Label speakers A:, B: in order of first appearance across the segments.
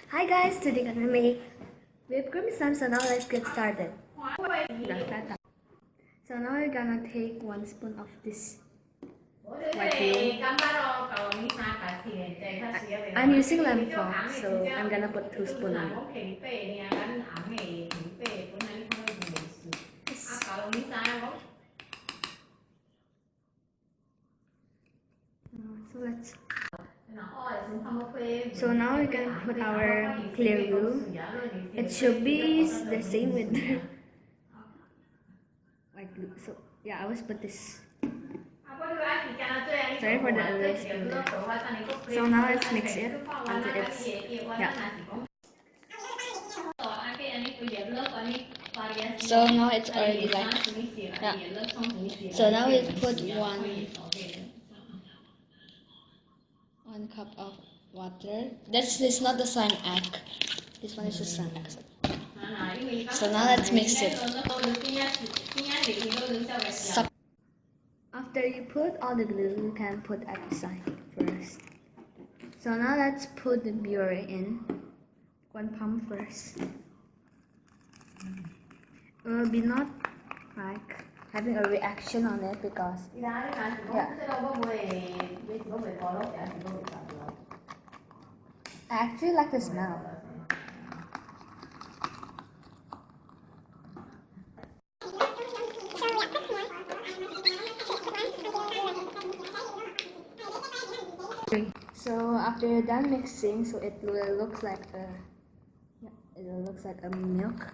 A: Hi guys, today gonna make whipped cream slime, so now let's get started. So now we're gonna take 1 spoon of this white glue. I'm using lamp foam, so I'm gonna put 2 spoons on it. So now we can put our clear glue. It should be the same with the white glue. So yeah, I always put this. Sorry for the little spoon there. So now let's mix it until it's So now it's already So now we put one cup of water. This is not the slime egg. This one is the slime egg. So now let's mix it. After you put all the glue, you can put at the side first. So now let's put the puree in. 1 pump first. It will be not like having a reaction on it because I actually like the smell. So after you're done mixing, so it will look like a milk.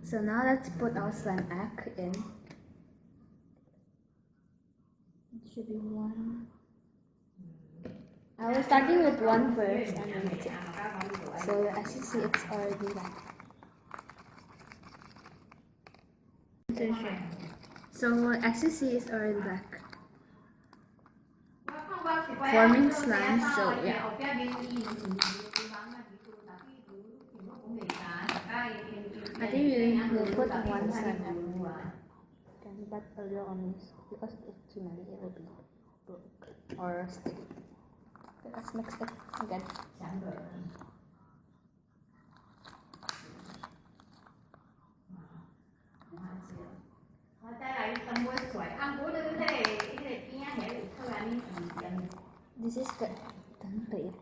A: So now let's put our slime egg in. It should be 1. I was starting with 1 first and then 2. So as you see, it's already like. So as you see, it's already back. Forming slime, so yeah. I think we will put 1 slime egg. But a little on this because it's too many, it will be broke or sticky. Okay, let's mix it again. This is the done bit.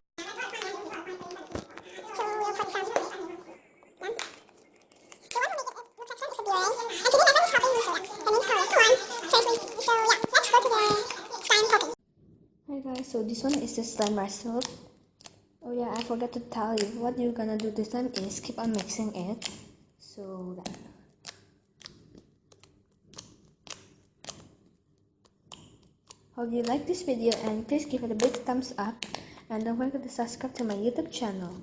A: Hi guys, so this one is the slime result. Oh yeah, I forgot to tell you, what you're gonna do this time is keep on mixing it. So that. Hope you like this video and please give it a big thumbs up and don't forget to subscribe to my YouTube channel.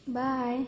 A: Bye!